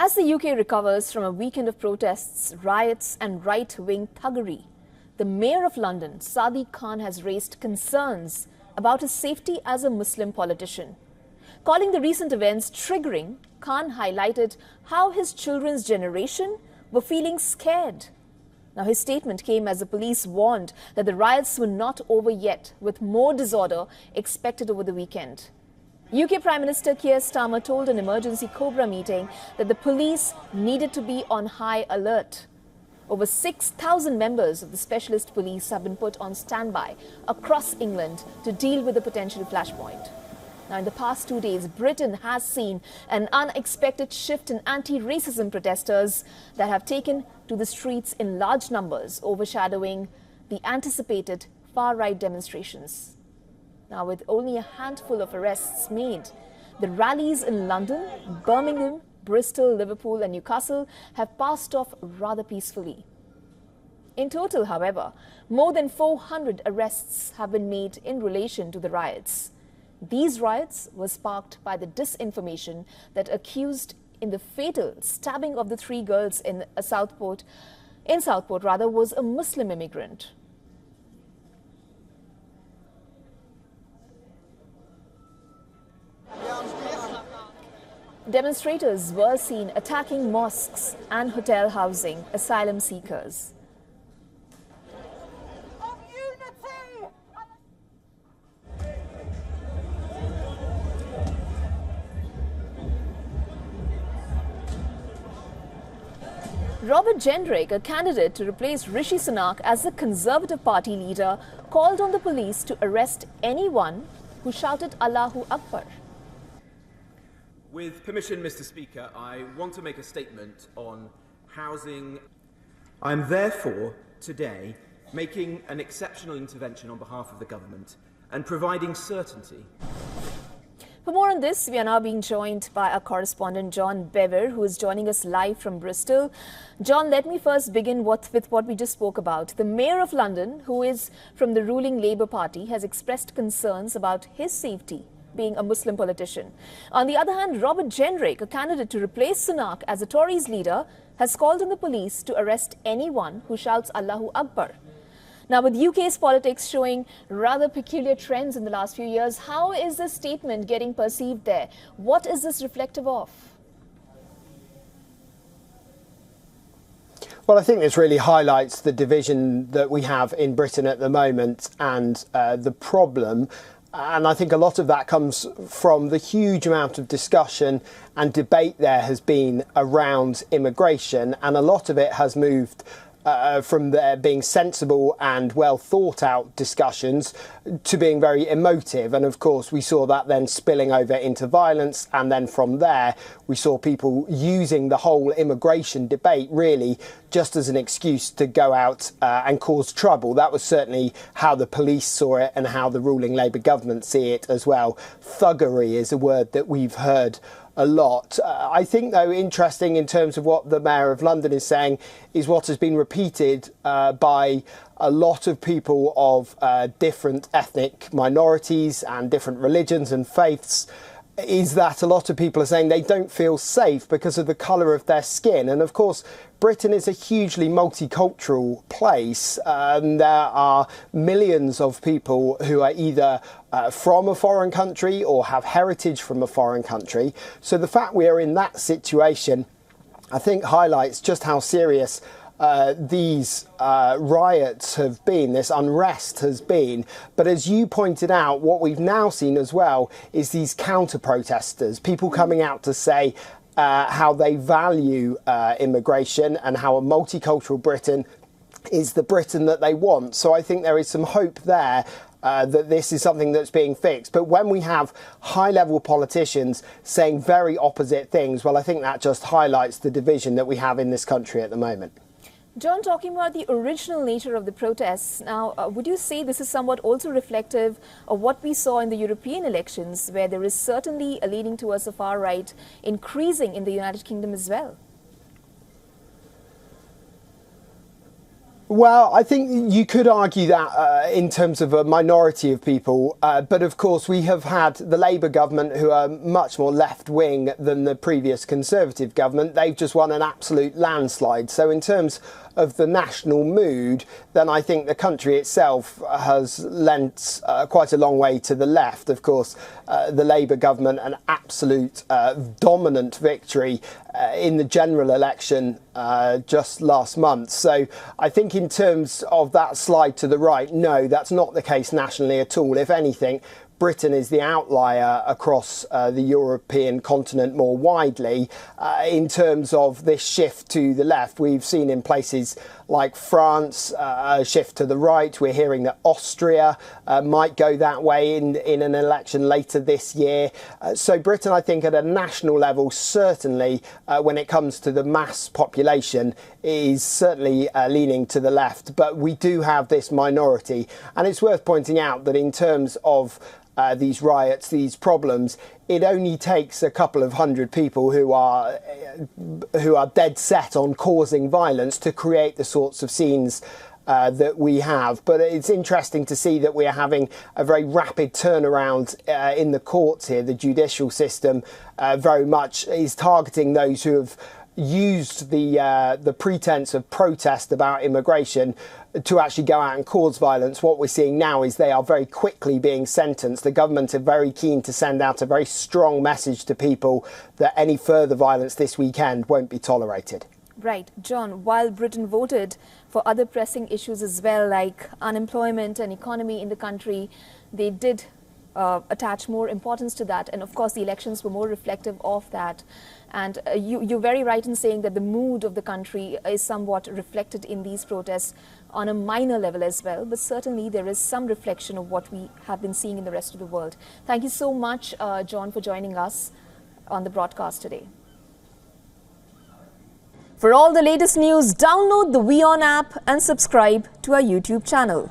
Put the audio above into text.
As the UK recovers from a weekend of protests, riots and right-wing thuggery, the Mayor of London, Sadiq Khan, has raised concerns about his safety as a Muslim politician. Calling the recent events triggering, Khan highlighted how his children's generation were feeling scared. Now, his statement came as the police warned that the riots were not over yet, with more disorder expected over the weekend. UK Prime Minister Keir Starmer told an emergency Cobra meeting that the police needed to be on high alert. Over 6,000 members of the specialist police have been put on standby across England to deal with the potential flashpoint. Now, in the past 2 days, Britain has seen an unexpected shift in anti-racism protesters that have taken to the streets in large numbers, overshadowing the anticipated far-right demonstrations. Now, with only a handful of arrests made, the rallies in London, Birmingham, Bristol, Liverpool and Newcastle have passed off rather peacefully. In total, however, more than 400 arrests have been made in relation to the riots. These riots were sparked by the disinformation that accused in the fatal stabbing of the 3 girls in Southport was a Muslim immigrant. Demonstrators were seen attacking mosques and hotel housing asylum seekers. Robert Jenrick, a candidate to replace Rishi Sunak as the Conservative Party leader, called on the police to arrest anyone who shouted Allahu Akbar. With permission, Mr. Speaker, I want to make a statement on housing. I am therefore today making an exceptional intervention on behalf of the government and providing certainty. For more on this, we are now being joined by our correspondent John Bever, who is joining us live from Bristol. John, let me first begin with what we just spoke about. The Mayor of London, who is from the ruling Labour Party, has expressed concerns about his safety, being a Muslim politician. On the other hand, Robert Jenrick, a candidate to replace Sunak as the Tories leader, has called on the police to arrest anyone who shouts Allahu Akbar. Now, with UK's politics showing rather peculiar trends in the last few years, how is this statement getting perceived there? What is this reflective of? Well, I think this really highlights the division that we have in Britain at the moment and the problem. And I think a lot of that comes from the huge amount of discussion and debate there has been around immigration. And a lot of it has moved from there being sensible and well thought out discussions to being very emotive. And of course, we saw that then spilling over into violence. And then from there, we saw people using the whole immigration debate really just as an excuse to go out and cause trouble. That was certainly how the police saw it and how the ruling Labour government see it as well. Thuggery is a word that we've heard a lot. I think, though, interesting in terms of what the Mayor of London is saying is what has been repeated by a lot of people of different ethnic minorities and different religions and faiths, is that a lot of people are saying they don't feel safe because of the colour of their skin. And of course, Britain is a hugely multicultural place. There are millions of people who are either from a foreign country or have heritage from a foreign country. So the fact we are in that situation, I think, highlights just how serious these riots have been, this unrest has been. But as you pointed out, what we've now seen as well is these counter-protesters, people coming out to say how they value immigration and how a multicultural Britain is the Britain that they want. So I think there is some hope there that this is something that's being fixed. But when we have high-level politicians saying very opposite things, well, I think that just highlights the division that we have in this country at the moment. John, talking about the original nature of the protests, now, would you say this is somewhat also reflective of what we saw in the European elections, where there is certainly a leaning towards the far right increasing in the United Kingdom as well? Well, I think you could argue that in terms of a minority of people, but of course we have had the Labour government, who are much more left-wing than the previous Conservative government. They've just won an absolute landslide. So in terms of the national mood, then I think the country itself has lent quite a long way to the left. Of course, the Labour government, an absolute dominant victory in the general election just last month. So I think in terms of that slide to the right, no, that's not the case nationally at all. If anything, Britain is the outlier across the European continent more widely in terms of this shift to the left. We've seen in places like France a shift to the right. We're hearing that Austria might go that way in an election later this year. So Britain, I think, at a national level, certainly when it comes to the mass population, is certainly leaning to the left. But we do have this minority. And it's worth pointing out that in terms of these riots, these problems, it only takes a couple of hundred people who are dead set on causing violence to create the sorts of scenes that we have. But it's interesting to see that we are having a very rapid turnaround in the courts here. The judicial system very much is targeting those who have used the pretense of protest about immigration to actually go out and cause violence. What we're seeing now is they are very quickly being sentenced. The government are very keen to send out a very strong message to people that any further violence this weekend won't be tolerated. Right. John, while Britain voted for other pressing issues as well, like unemployment and economy in the country, they did attach more importance to that. And of course, the elections were more reflective of that. And you're very right in saying that the mood of the country is somewhat reflected in these protests on a minor level as well. But certainly there is some reflection of what we have been seeing in the rest of the world. Thank you so much, John, for joining us on the broadcast today. For all the latest news, download the WION app and subscribe to our YouTube channel.